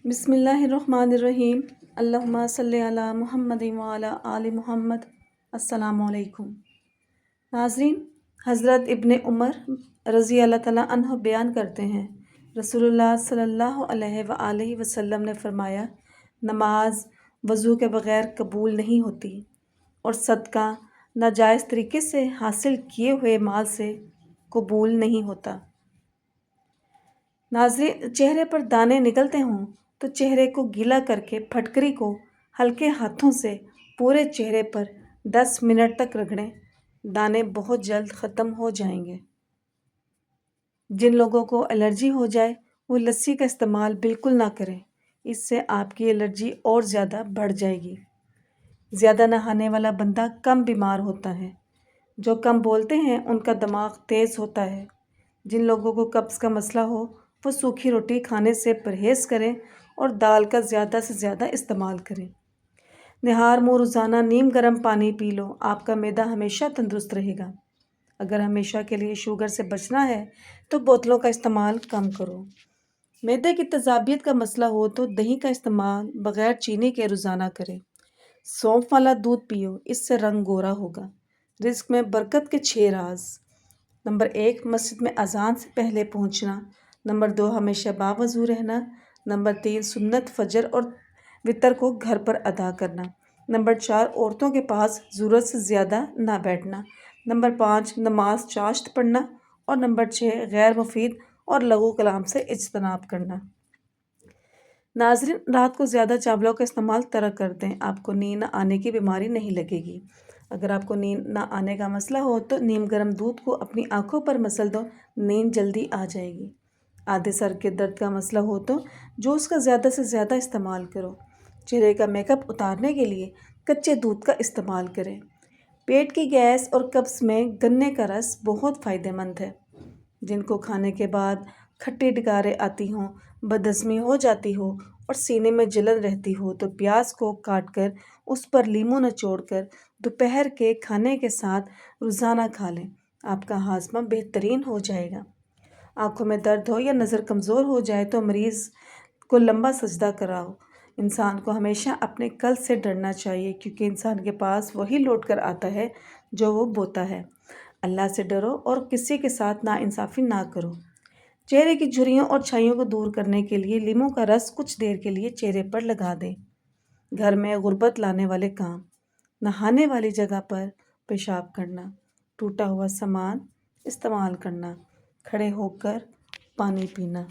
بسم اللہ الرحمن الرحیم۔ اللہم صلی علی محمد وعلی آل محمد۔ السلام علیکم ناظرین، حضرت ابن عمر رضی اللہ تعالیٰ عنہ بیان کرتے ہیں، رسول اللہ صلی اللہ علیہ وآلہ وسلم نے فرمایا، نماز وضو کے بغیر قبول نہیں ہوتی اور صدقہ ناجائز طریقے سے حاصل کیے ہوئے مال سے قبول نہیں ہوتا۔ ناظرین، چہرے پر دانے نکلتے ہوں تو چہرے کو گیلا کر کے پھٹکری کو ہلکے ہاتھوں سے پورے چہرے پر 10 منٹ تک رگڑیں، دانے بہت جلد ختم ہو جائیں گے۔ جن لوگوں کو الرجی ہو جائے وہ لسی کا استعمال بالکل نہ کریں، اس سے آپ کی الرجی اور زیادہ بڑھ جائے گی۔ زیادہ نہانے والا بندہ کم بیمار ہوتا ہے۔ جو کم بولتے ہیں ان کا دماغ تیز ہوتا ہے۔ جن لوگوں کو قبض کا مسئلہ ہو وہ سوکھی روٹی کھانے سے پرہیز کریں اور دال کا زیادہ سے زیادہ استعمال کریں۔ نہار منہ روزانہ نیم گرم پانی پی لو، آپ کا معدہ ہمیشہ تندرست رہے گا۔ اگر ہمیشہ کے لیے شوگر سے بچنا ہے تو بوتلوں کا استعمال کم کرو۔ معدے کی تیزابیت کا مسئلہ ہو تو دہی کا استعمال بغیر چینی کے روزانہ کریں۔ سونف والا دودھ پیو، اس سے رنگ گورا ہوگا۔ رزق میں برکت کے 6 راز۔ نمبر 1، مسجد میں اذان سے پہلے پہنچنا۔ نمبر 2، ہمیشہ باوضو رہنا۔ نمبر 3، سنت فجر اور وتر کو گھر پر ادا کرنا۔ نمبر 4، عورتوں کے پاس ضرورت سے زیادہ نہ بیٹھنا۔ نمبر 5، نماز چاشت پڑھنا۔ اور نمبر 6، غیر مفید اور لغو کلام سے اجتناب کرنا۔ ناظرین، رات کو زیادہ چاولوں کا استعمال ترک کر دیں، آپ کو نیند نہ آنے کی بیماری نہیں لگے گی۔ اگر آپ کو نیند نہ آنے کا مسئلہ ہو تو نیم گرم دودھ کو اپنی آنکھوں پر مسل دو، نیند جلدی آ جائے گی۔ آدھے سر کے درد کا مسئلہ ہو تو جوس کا زیادہ سے زیادہ استعمال کرو۔ چہرے کا میک اپ اتارنے کے لیے کچے دودھ کا استعمال کریں۔ پیٹ کی گیس اور قبض میں گنے کا رس بہت فائدہ مند ہے۔ جن کو کھانے کے بعد کھٹی ڈکاریں آتی ہوں، بدہضمی ہو جاتی ہو اور سینے میں جلن رہتی ہو تو پیاز کو کاٹ کر اس پر لیموں نچوڑ کر دوپہر کے کھانے کے ساتھ روزانہ کھا لیں، آپ کا ہاضمہ بہترین ہو جائے گا۔ آنکھوں میں درد ہو یا نظر کمزور ہو جائے تو مریض کو لمبا سجدہ کراؤ۔ انسان کو ہمیشہ اپنے قلب سے ڈرنا چاہیے، کیونکہ انسان کے پاس وہی لوٹ کر آتا ہے جو وہ بوتا ہے۔ اللہ سے ڈرو اور کسی کے ساتھ ناانصافی نہ کرو۔ چہرے کی جھریوں اور چھائیوں کو دور کرنے کے لیے لیموں کا رس کچھ دیر کے لیے چہرے پر لگا دیں۔ گھر میں غربت لانے والے کام: نہانے والی جگہ پر پیشاب کرنا، ٹوٹا ہوا سامان استعمال کرنا، کھڑے ہو کر پانی پینا،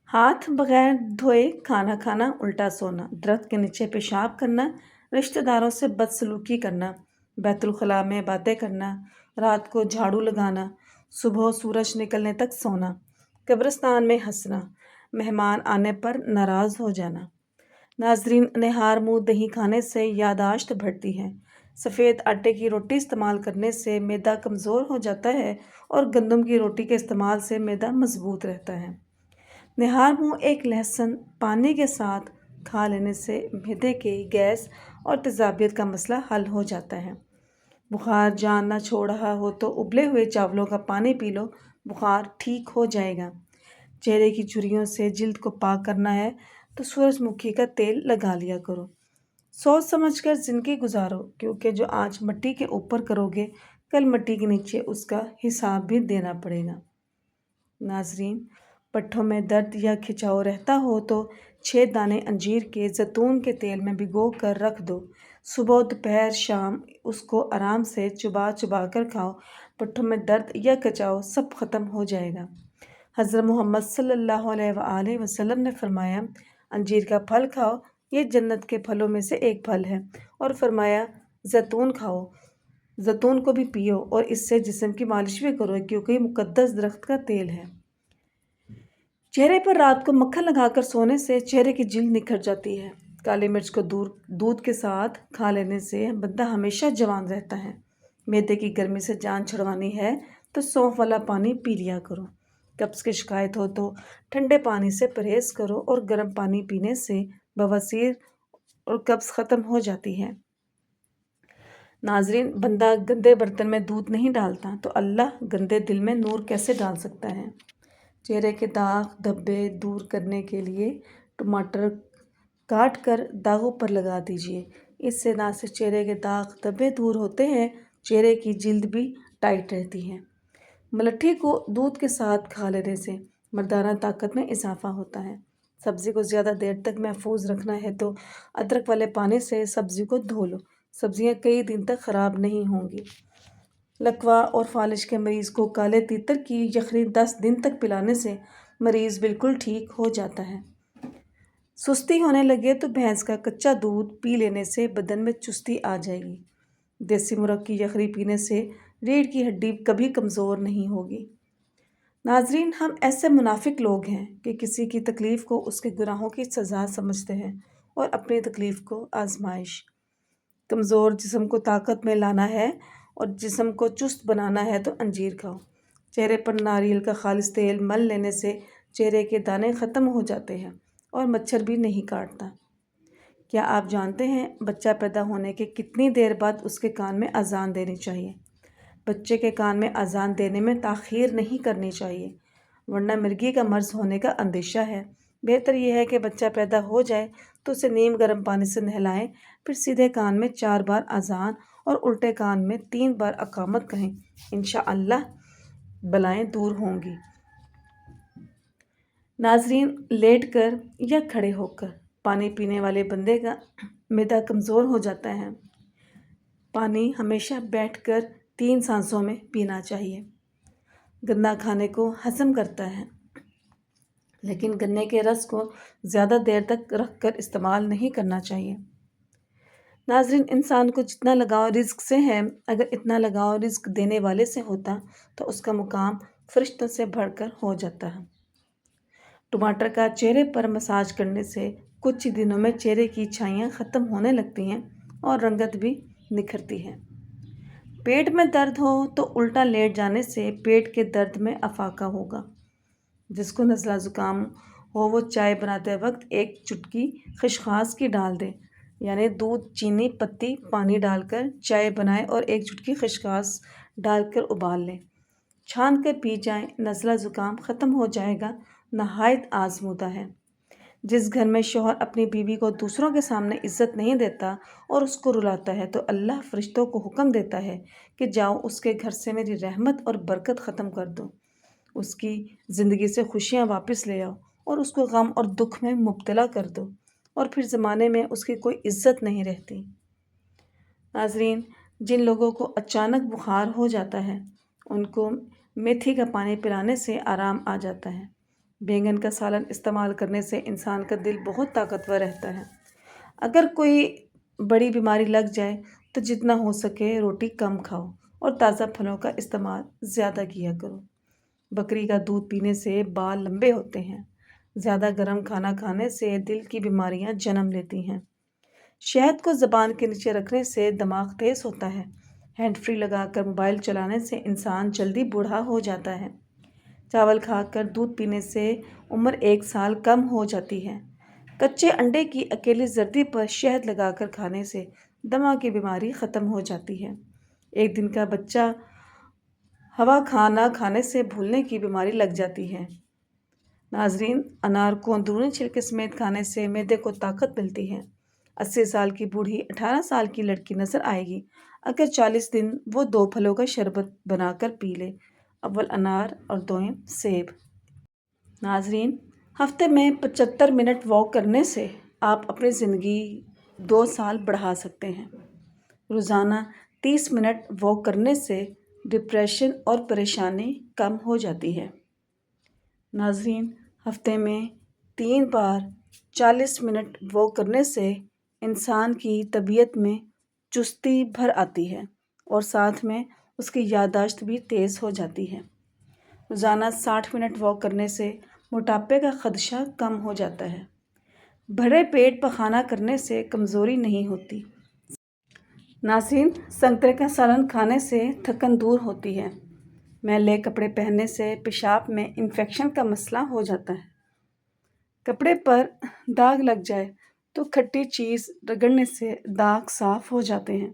ہاتھ بغیر دھوئے کھانا کھانا، الٹا سونا، درخت کے نیچے پیشاب کرنا، رشتہ داروں سے بدسلوکی کرنا، بیت الخلاء میں باتیں کرنا، رات کو جھاڑو لگانا، صبح سورج نکلنے تک سونا، قبرستان میں ہنسنا، مہمان آنے پر ناراض ہو جانا۔ ناظرین، نہار منہ دہی کھانے سے یادداشت بڑھتی ہے۔ سفید آٹے کی روٹی استعمال کرنے سے معدہ کمزور ہو جاتا ہے اور گندم کی روٹی کے استعمال سے معدہ مضبوط رہتا ہے۔ نہار منہ ایک لہسن پانی کے ساتھ کھا لینے سے معدے کی گیس اور تیزابیت کا مسئلہ حل ہو جاتا ہے۔ بخار جان نہ چھوڑ رہا ہو تو ابلے ہوئے چاولوں کا پانی پی لو، بخار ٹھیک ہو جائے گا۔ چہرے کی جھریوں سے جلد کو پاک کرنا ہے تو سورج مکھی کا تیل لگا لیا کرو۔ سوچ سمجھ کر زندگی گزارو، کیونکہ جو آج مٹی کے اوپر کرو گے کل مٹی کے نیچے اس کا حساب بھی دینا پڑے گا۔ ناظرین، پٹھوں میں درد یا کھچاؤ رہتا ہو تو 6 دانے انجیر کے زیتون کے تیل میں بھگو کر رکھ دو، صبح دوپہر شام اس کو آرام سے چبا چبا کر کھاؤ، پٹھوں میں درد یا کھچاؤ سب ختم ہو جائے گا۔ حضرت محمد صلی اللہ علیہ وآلہ وسلم نے فرمایا، انجیر کا پھل کھاؤ، یہ جنت کے پھلوں میں سے ایک پھل ہے، اور فرمایا زیتون کھاؤ، زیتون کو بھی پیو اور اس سے جسم کی مالش بھی کرو، کیونکہ یہ مقدس درخت کا تیل ہے۔ چہرے پر رات کو مکھن لگا کر سونے سے چہرے کی جلد نکھر جاتی ہے۔ کالی مرچ کو دودھ کے ساتھ کھا لینے سے بندہ ہمیشہ جوان رہتا ہے۔ معدے کی گرمی سے جان چھڑوانی ہے تو سونف والا پانی پی لیا کرو۔ قبض کی شکایت ہو تو ٹھنڈے پانی سے پرہیز کرو اور گرم پانی پینے سے بواسیر اور قبض ختم ہو جاتی ہے۔ ناظرین، بندہ گندے برتن میں دودھ نہیں ڈالتا تو اللہ گندے دل میں نور کیسے ڈال سکتا ہے؟ چہرے کے داغ دھبے دور کرنے کے لیے टमाटर काट कर दागों पर लगा दीजिए। इससे ना सिर्फ चेहरे के दाग धब्बे दूर होते हैं, चेहरे की जिल्द भी टाइट रहती है। मलट्ठी को दूध के साथ खा लेने से मर्दाना ताकत में इजाफा होता है। सब्ज़ी को ज़्यादा देर तक महफूज रखना है तो अदरक वाले पानी से सब्ज़ी को धो लो। सब्ज़ियाँ कई दिन तक ख़राब नहीं होंगी। लकवा और फालिश के मरीज़ को काले तीतर की यखनी 10 दिन तक पिलाने से मरीज़ बिल्कुल ठीक हो जाता है। सुस्ती होने लगे तो भैंस का कच्चा दूध पी लेने से बदन में चुस्ती आ जाएगी। देसी मुर्ग की यखनी पीने से रीढ़ की हड्डी कभी कमज़ोर नहीं होगी। नाजरीन, हम ऐसे मुनाफिक लोग हैं कि किसी की तकलीफ़ को उसके गुनाहों की सज़ा समझते हैं और अपनी तकलीफ़ को आजमाइश। कमज़ोर जिस्म को ताकत में लाना है और जिस्म को चुस्त बनाना है तो अंजीर खाओ। चेहरे पर नारियल का खालिस तेल मल लेने से चेहरे के दाने ख़त्म हो जाते हैं और मच्छर भी नहीं काटता। क्या आप जानते हैं बच्चा पैदा होने के कितनी देर बाद उसके कान में अजान देनी चाहिए? बच्चे के कान में अजान देने में ताख़ीर नहीं करनी चाहिए, वरना मिर्गी का मर्ज़ होने का अंदेशा है। बेहतर यह है कि बच्चा पैदा हो जाए तो उसे नीम गर्म पानी से नहलाएं, फिर सीधे कान में 4 बार अजान और उल्टे कान में 3 बार अकामत कहें। इंशाअल्लाह बलाएं दूर होंगी। नाजरीन, लेट कर या खड़े होकर पानी पीने वाले बंदे का मैदा कमज़ोर हो जाता है। पानी हमेशा बैठकर 3 सांसों में पीना चाहिए। गन्ना खाने को हज़म करता है, लेकिन गन्ने के रस को ज़्यादा देर तक रख कर इस्तेमाल नहीं करना चाहिए। नाजरीन, इंसान को जितना लगाव रिज़्क से है, अगर इतना लगाव रिज़्क देने वाले से होता तो उसका मुकाम फरिश्तों से बढ़कर हो जाता है। टमाटर का चेहरे पर मसाज करने से कुछ ही दिनों में चेहरे की छाइयाँ ख़त्म होने लगती हैं और रंगत भी निखरती है। पेट में दर्द हो तो उल्टा लेट जाने से पेट के दर्द में अफाका होगा। जिसको नज़ला ज़ुकाम हो वो चाय बनाते वक्त 1 चुटकी खसखस की डाल दे, यानी दूध, चीनी, पत्ती, पानी डालकर चाय बनाएं और 1 चुटकी खसखस डालकर उबाल लें। छान कर पी जाएं, नज़ला ज़ुकाम ख़त्म हो जाएगा। नहायत आज़मूदा है। जिस घर में शौहर अपनी बीवी को दूसरों के सामने इज़्ज़त नहीं देता और उसको रुलाता है तो अल्लाह फरिश्तों को हुक्म देता है कि जाओ उसके घर से मेरी रहमत और बरकत ख़त्म कर दो, उसकी ज़िंदगी से खुशियाँ वापस ले आओ और उसको गम और दुख में मुब्तला कर दो, और फिर ज़माने में उसकी कोई इज़्ज़त नहीं रहती। नाज़रीन, जिन लोगों को अचानक बुखार हो जाता है उनको मेथी का पानी पिलाने से आराम आ जाता है। बैंगन का सालन इस्तेमाल करने से इंसान का दिल बहुत ताकतवर रहता है। अगर कोई बड़ी बीमारी लग जाए तो जितना हो सके रोटी कम खाओ और ताज़ा फलों का इस्तेमाल ज़्यादा किया करो। बकरी का दूध पीने से बाल लंबे होते हैं। ज़्यादा गर्म खाना खाने से दिल की बीमारियां जन्म लेती हैं। शहद को ज़बान के नीचे रखने से दिमाग तेज़ होता है। हैंड फ्री लगाकर मोबाइल चलाने से इंसान जल्दी बूढ़ा हो जाता है। चावल खाकर दूध पीने से उम्र 1 साल कम हो जाती है। कच्चे अंडे की अकेली जर्दी पर शहद लगाकर खाने से दमा की बीमारी ख़त्म हो जाती है। 1 दिन का बच्चा हवा खाना खाने से भूलने की बीमारी लग जाती है। नाजरीन, अनार को अंदरूनी छिलके समेत खाने से मैदे को ताकत मिलती है। 80 साल की बूढ़ी 18 साल की लड़की नज़र आएगी अगर 40 दिन वो 2 फलों का शरबत बनाकर पी ले, अव्वल अनार और दोयम सेब। नाजरीन, हफ्ते में 75 मिनट वॉक करने से आप अपनी ज़िंदगी 2 साल बढ़ा सकते हैं। रोज़ाना 30 मिनट वॉक करने से डिप्रेशन और परेशानी कम हो जाती है। नाजरीन, हफ्ते में 3 बार 40 मिनट वॉक करने से इंसान की तबीयत में चुस्ती भर आती है और साथ में उसकी याददाश्त भी तेज़ हो जाती है। रोज़ाना 60 मिनट वॉक करने से मोटापे का खदशा कम हो जाता है। भरे पेट पर खाना करने से कमज़ोरी नहीं होती। नाज़रीन, संतरे का सालन खाने से थकन दूर होती है। मैले कपड़े पहनने से पेशाब में इन्फेक्शन का मसला हो जाता है। कपड़े पर दाग लग जाए तो खट्टी चीज़ रगड़ने से दाग साफ़ हो जाते हैं।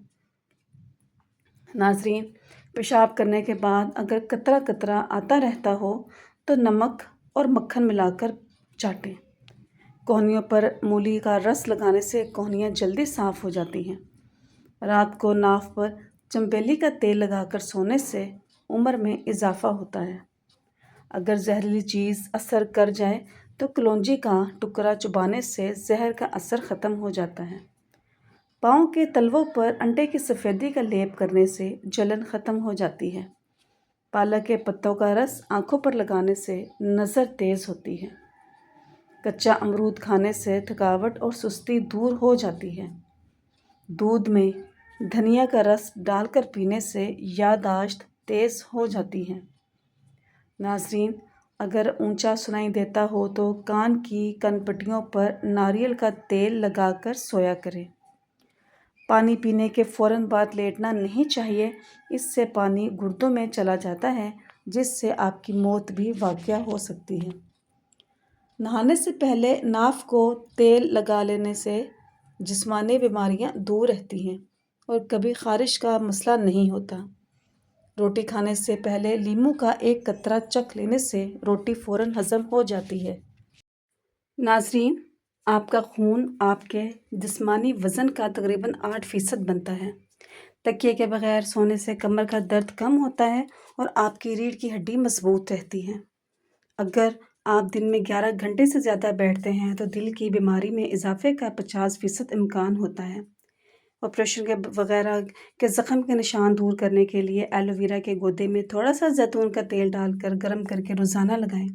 नाज़रीन, पेशाब करने के बाद अगर कतरा कतरा आता रहता हो तो नमक और मक्खन मिलाकर चाटें। कोहनियों पर मूली का रस लगाने से कोहनियाँ जल्दी साफ़ हो जाती हैं। रात को नाक पर चंबेली का तेल लगाकर सोने से उम्र में इजाफा होता है। अगर जहरीली चीज़ असर कर जाए तो कलौंजी का टुकड़ा चबाने से जहर का असर ख़त्म हो जाता है। पाँव के तलवों पर अंडे की सफ़ेदी का लेप करने से जलन ख़त्म हो जाती है। पालक के पत्तों का रस आँखों पर लगाने से नज़र तेज़ होती है। कच्चा अमरूद खाने से थकावट और सुस्ती दूर हो जाती है। दूध में धनिया का रस डालकर पीने से याददाश्त तेज़ हो जाती है। नाज़रीन, अगर ऊंचा सुनाई देता हो तो कान की कनपट्टियों पर नारियल का तेल लगाकर सोया करें। पानी पीने के फ़ौरन बाद लेटना नहीं चाहिए, इससे पानी गुर्दों में चला जाता है जिससे आपकी मौत भी वाक़या हो सकती है। नहाने से पहले नाक को तेल लगा लेने से जिस्मानी बीमारियां दूर रहती हैं और कभी ख़ारिश का मसला नहीं होता। रोटी खाने से पहले लीमू का एक कतरा चख लेने से रोटी फ़ौरन हज़म हो जाती है। नाज़रीन, आपका खून आपके जिस्मानी वज़न का तकरीबन 8% बनता है। तकिए के बगैर सोने से कमर का दर्द कम होता है और आपकी रीढ़ की हड्डी मजबूत रहती है। अगर आप दिन में 11 घंटे से ज़्यादा बैठते हैं तो दिल की बीमारी में इजाफे का 50% इम्कान होता है। ऑपरेशन के वगैरह के ज़ख़म के निशान दूर करने के लिए एलोवेरा के गूदे में थोड़ा सा जैतून का तेल डालकर गर्म करके रोज़ाना लगाएं।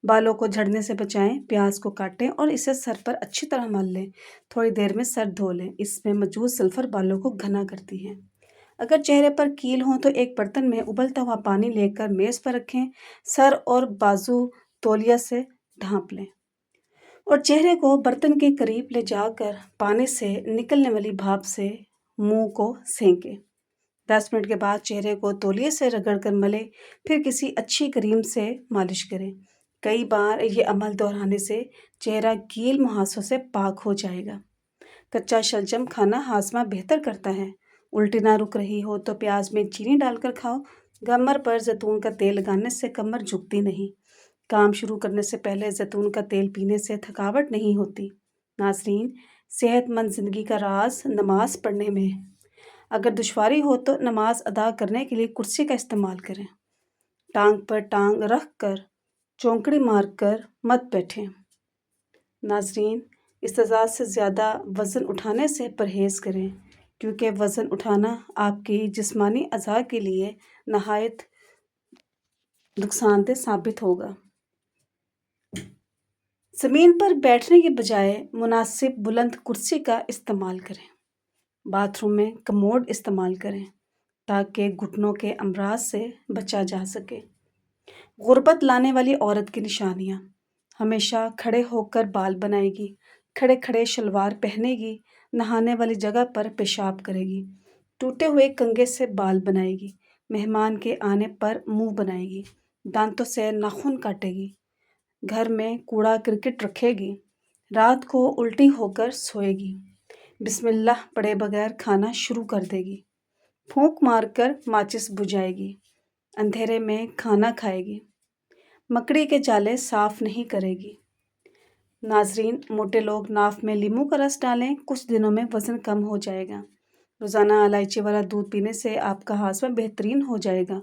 बालों को झड़ने से बचाएं। प्याज को काटें और इसे सर पर अच्छी तरह मल लें। थोड़ी देर में सर धो लें। इसमें मौजूद सल्फ़र बालों को घना करती है। अगर चेहरे पर कील हो तो एक बर्तन में उबलता हुआ पानी लेकर मेज़ पर रखें। सर और बाजू तौलिया से ढाँप लें और चेहरे को बर्तन के करीब ले जाकर पानी से निकलने वाली भाप से मुंह को सेंकें। 10 मिनट के बाद चेहरे को तौलिए से रगड़कर मलें, फिर किसी अच्छी क्रीम से मालिश करें। कई बार ये अमल दोहराने से चेहरा कील मुहासों से पाक हो जाएगा। कच्चा शलजम खाना हाजमा बेहतर करता है। उल्टी ना रुक रही हो तो प्याज में चीनी डालकर खाओ। कमर पर जैतून का तेल लगाने से कमर झुकती नहीं। काम शुरू करने से पहले जैतून का तेल पीने से थकावट नहीं होती। नाज़रीन, सेहतमंद ज़िंदगी का राज नमाज पढ़ने में है। अगर दुश्वारी हो तो नमाज अदा करने के लिए कुर्सी का इस्तेमाल करें। टांग पर टांग रख कर चौंकड़ी मारकर मत बैठें। नाज़रीन, इस्तेज़ाज़ से ज़्यादा वज़न उठाने से परहेज़ करें क्योंकि वज़न उठाना आपकी जिस्मानी अज़ा के लिए नहायत नुकसानदेह साबित होगा। ज़मीन पर बैठने के बजाय मुनासिब बुलंद कुर्सी का इस्तेमाल करें। बाथरूम में कमोड इस्तेमाल करें ताकि घुटनों के अमराज से बचा जा सके। गुर्बत लाने वाली औरत की निशानियाँ: हमेशा खड़े होकर बाल बनाएगी, खड़े खड़े शलवार पहनेगी, नहाने वाली जगह पर पेशाब करेगी, टूटे हुए कंघे से बाल बनाएगी, मेहमान के आने पर मुंह बनाएगी, दांतों से नाखून काटेगी, घर में कूड़ा करकट रखेगी, रात को उल्टी होकर सोएगी, बिस्मिल्लाह पढ़े बगैर खाना शुरू कर देगी, फूंक मारकर माचिस बुझाएगी, अंधेरे में खाना खाएगी, मकड़ी के जाले साफ नहीं करेगी। नाज़रीन, मोटे लोग नाक में लीमू का रस डालें, कुछ दिनों में वज़न कम हो जाएगा। रोज़ाना इलायची वाला दूध पीने से आपका हाजमा बेहतरीन हो जाएगा।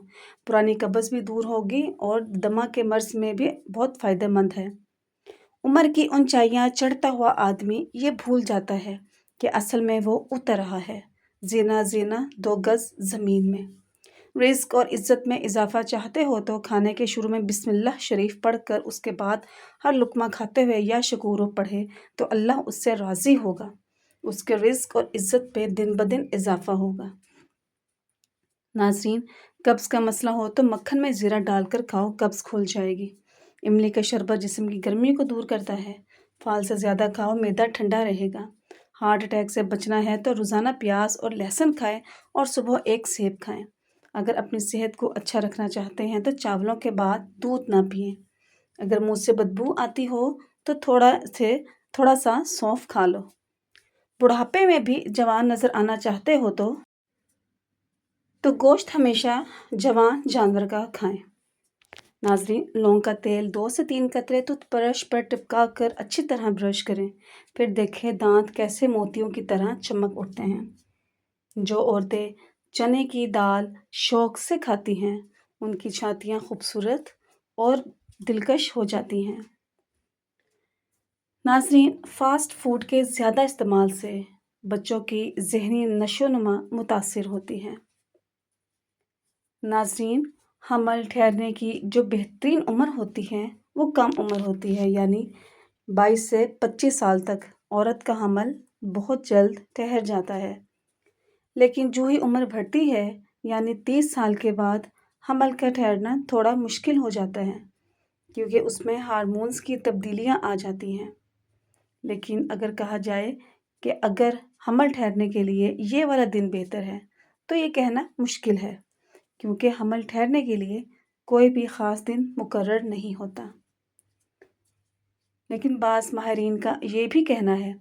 पुरानी कब्ज़ भी दूर होगी और दमा के मर्ज़ में भी बहुत फ़ायदेमंद है। उम्र की ऊंचाइयां चढ़ता हुआ आदमी ये भूल जाता है कि असल में वो उतर रहा है। जीना जीना 2 गज़ ज़मीन में। रिज़्क और इज़्ज़त में इजाफा चाहते हो तो खाने के शुरू में बिस्मिल्लाह शरीफ पढ़कर उसके बाद हर लुक़मा खाते हुए या शकूर पढ़े तो अल्लाह उससे राज़ी होगा। उसके रिज़्क और इज़्ज़त पे दिन ब दिन इजाफा होगा। नाज़रीन, कब्ज़ का मसला हो तो मक्खन में ज़ीरा डालकर खाओ, कब्ज़ खुल जाएगी। इमली का शरबत जिस्म की गर्मी को दूर करता है। फल से ज़्यादा खाओ, मैदा ठंडा रहेगा। हार्ट अटैक से बचना है तो रोज़ाना प्याज और लहसुन खाएं और सुबह 1 सेब खाएं। अगर अपनी सेहत को अच्छा रखना चाहते हैं तो चावलों के बाद दूध ना पिएं। अगर मुंह से बदबू आती हो तो थोड़ा सा सौंफ खा लो। बुढ़ापे में भी जवान नज़र आना चाहते हो तो गोश्त हमेशा जवान जानवर का खाएं। नाजरीन, लौंग का तेल 2 से 3 कतरे टूथब्रश पर टिपका कर अच्छी तरह ब्रश करें। फिर देखें दांत कैसे मोतियों की तरह चमक उठते हैं। जो औरतें चने की दाल शौक से खाती हैं, उनकी छातियाँ खूबसूरत और दिलकश हो जाती हैं। नाजरीन, फ़ास्ट फूड के ज़्यादा इस्तेमाल से बच्चों की ज़हनी नशोनुमा मुतासिर होती है। नाजरीन, हमल ठहरने की जो बेहतरीन उम्र होती है वो कम उम्र होती है, यानी 22 से 25 साल तक औरत का हमल बहुत जल्द ठहर जाता है। लेकिन जो ही उम्र बढ़ती है, यानी 30 साल के बाद हमल का ठहरना थोड़ा मुश्किल हो जाता है, क्योंकि उसमें हार्मोन्स की तब्दीलियां आ जाती हैं। लेकिन अगर कहा जाए कि अगर हमल ठहरने के लिए ये वाला दिन बेहतर है, तो ये कहना मुश्किल है, क्योंकि हमल ठहरने के लिए कोई भी ख़ास दिन मुकर्रर नहीं होता। लेकिन बाज़ माहिरीन का ये भी कहना है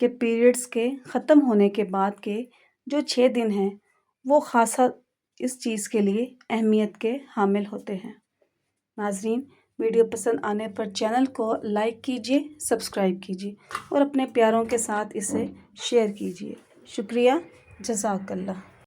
कि पीरियड्स के ख़त्म होने के बाद के जो 6 दिन हैं, वो ख़ासा इस चीज़ के लिए अहमियत के हामिल होते हैं। नाज़रीन, वीडियो पसंद आने पर चैनल को लाइक कीजिए, सब्सक्राइब कीजिए और अपने प्यारों के साथ इसे शेयर कीजिए। शुक्रिया, जज़ाकल्लाह।